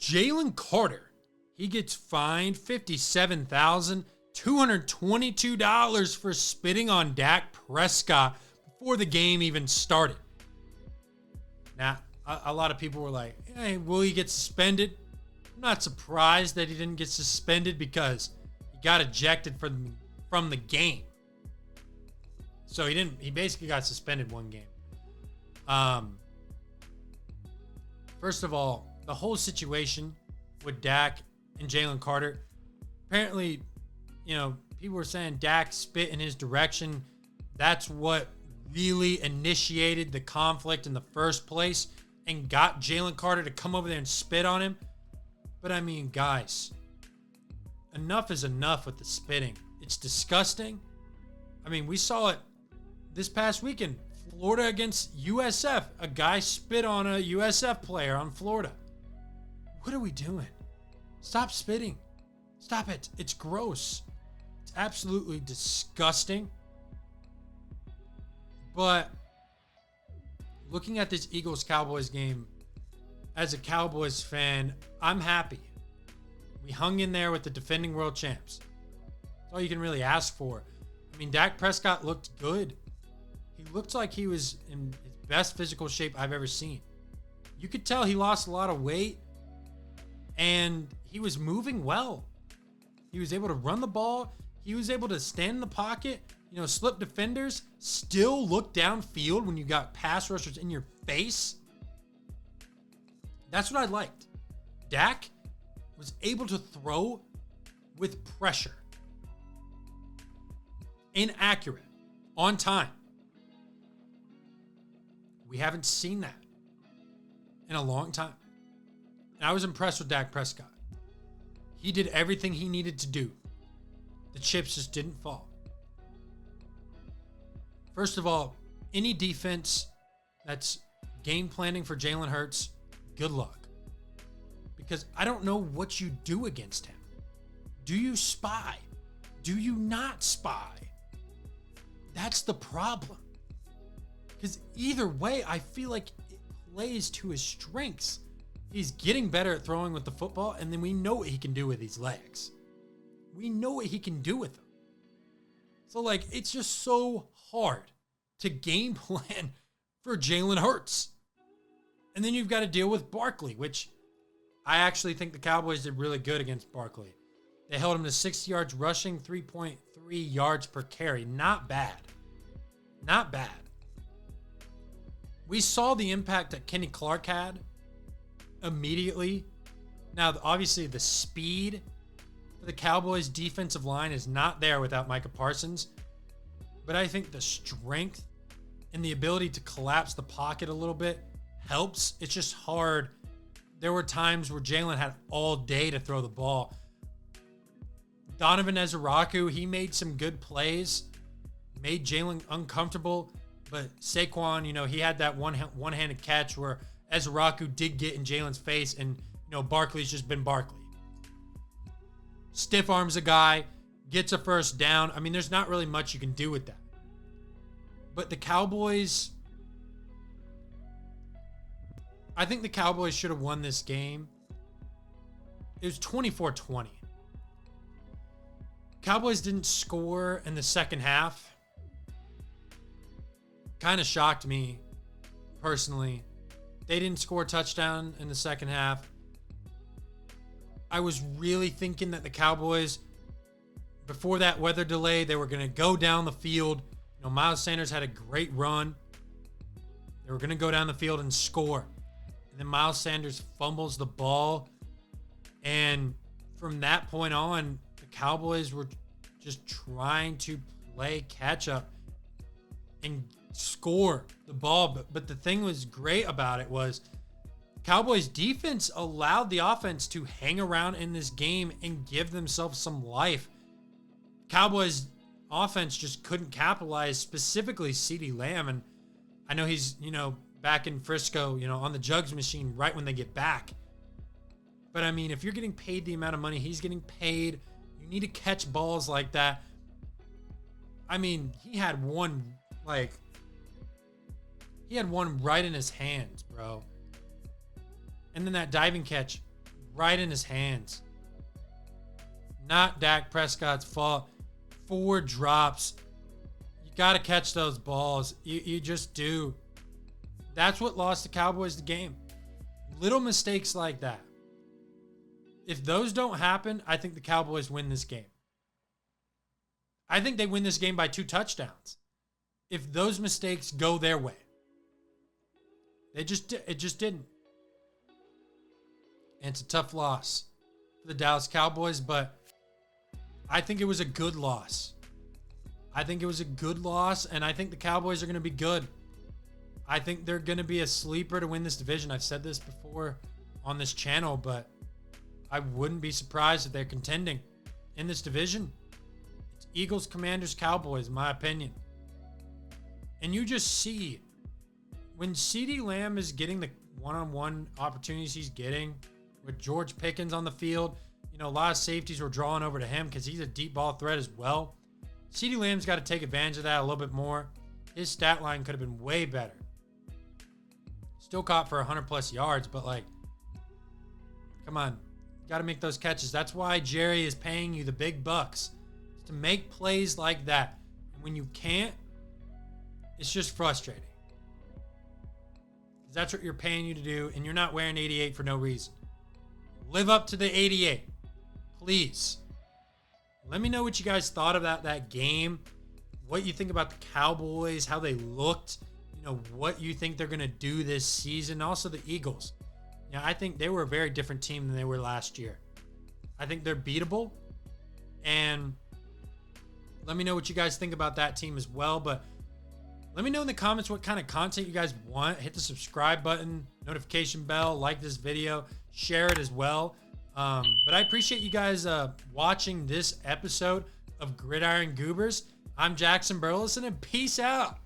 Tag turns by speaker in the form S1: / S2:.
S1: Jalen Carter, he gets fined $57,222 for spitting on Dak Prescott before the game even started. Now, a lot of people were like, hey, will he get suspended? I'm not surprised that he didn't get suspended because he got ejected from the game. So he basically got suspended one game. First of all, the whole situation with Dak and Jalen Carter, apparently, people were saying Dak spit in his direction. That's what really initiated the conflict in the first place and got Jalen Carter to come over there and spit on him. But I mean, guys, enough is enough with the spitting. It's disgusting. I mean, we saw it this past weekend. Florida against USF. A guy spit on a USF player on Florida. What are we doing? Stop spitting. Stop it. It's gross. It's absolutely disgusting. But looking at this Eagles-Cowboys game, as a Cowboys fan, I'm happy. We hung in there with the defending world champs. That's all you can really ask for. I mean, Dak Prescott looked good. He looked like he was in his best physical shape I've ever seen. You could tell he lost a lot of weight, and he was moving well. He was able to run the ball. He was able to stand in the pocket, slip defenders, still look downfield when you got pass rushers in your face. That's what I liked. Dak was able to throw with pressure. Inaccurate. On time. We haven't seen that in a long time. And I was impressed with Dak Prescott. He did everything he needed to do. The chips just didn't fall. First of all, any defense that's game planning for Jalen Hurts, good luck. Because I don't know what you do against him. Do you spy? Do you not spy? That's the problem. Because either way, I feel like it plays to his strengths. He's getting better at throwing with the football, and then we know what he can do with these legs. We know what he can do with them. So, it's just so hard to game plan for Jalen Hurts. And then you've got to deal with Barkley, which I actually think the Cowboys did really good against Barkley. They held him to 6 yards rushing, 3.3 yards per carry. Not bad. Not bad. We saw the impact that Kenny Clark had immediately. Now, obviously, the speed for the Cowboys' defensive line is not there without Micah Parsons. But I think the strength and the ability to collapse the pocket a little bit helps. It's just hard. There were times where Jalen had all day to throw the ball. Donovan Ezeraku, he made some good plays, made Jalen uncomfortable. But Saquon, he had that one-handed catch where Ezeraku did get in Jalen's face, and, Barkley's just been Barkley. Stiff arms a guy, gets a first down. I mean, there's not really much you can do with that. But the Cowboys, I think the Cowboys should have won this game. It was 24-20. Cowboys didn't score in the second half. Kind of shocked me, personally. They didn't score a touchdown in the second half. I was really thinking that the Cowboys, before that weather delay, they were going to go down the field. Miles Sanders had a great run. They were going to go down the field and score. And then Miles Sanders fumbles the ball. And from that point on, the Cowboys were just trying to play catch up and score the ball. But the thing was great about it was Cowboys defense allowed the offense to hang around in this game and give themselves some life. Cowboys offense just couldn't capitalize, specifically CeeDee Lamb. And I know he's, back in Frisco, on the jugs machine right when they get back. But I mean, if you're getting paid the amount of money he's getting paid, you need to catch balls like that. I mean, he had one right in his hands, bro. And then that diving catch right in his hands. Not Dak Prescott's fault. 4 drops. You got to catch those balls. You just do. That's what lost the Cowboys the game. Little mistakes like that. If those don't happen, I think the Cowboys win this game. I think they win this game by 2 touchdowns. If those mistakes go their way. It just didn't. And it's a tough loss for the Dallas Cowboys, but I think it was a good loss. I think it was a good loss, and I think the Cowboys are going to be good. I think they're going to be a sleeper to win this division. I've said this before on this channel, but I wouldn't be surprised if they're contending in this division. It's Eagles, Commanders, Cowboys, in my opinion. And you just see when CeeDee Lamb is getting the one-on-one opportunities he's getting with George Pickens on the field, you know, a lot of safeties were drawing over to him because he's a deep ball threat as well. CeeDee Lamb's got to take advantage of that a little bit more. His stat line could have been way better. Still caught for 100+ yards, but like, come on. Got to make those catches. That's why Jerry is paying you the big bucks, to make plays like that. And when you can't, it's just frustrating. Because that's what you're paying you to do, and you're not wearing 88 for no reason. Live up to the 88. Please. Let me know what you guys thought about that game. What you think about the Cowboys, how they looked. You know, what you think they're going to do this season. Also the Eagles. Yeah, I think they were a very different team than they were last year. I think they're beatable. And let me know what you guys think about that team as well. But let me know in the comments what kind of content you guys want. Hit the subscribe button, notification bell, like this video, share it as well. But I appreciate you guys watching this episode of Gridiron Goobers. I'm Jackson Burleson, and peace out.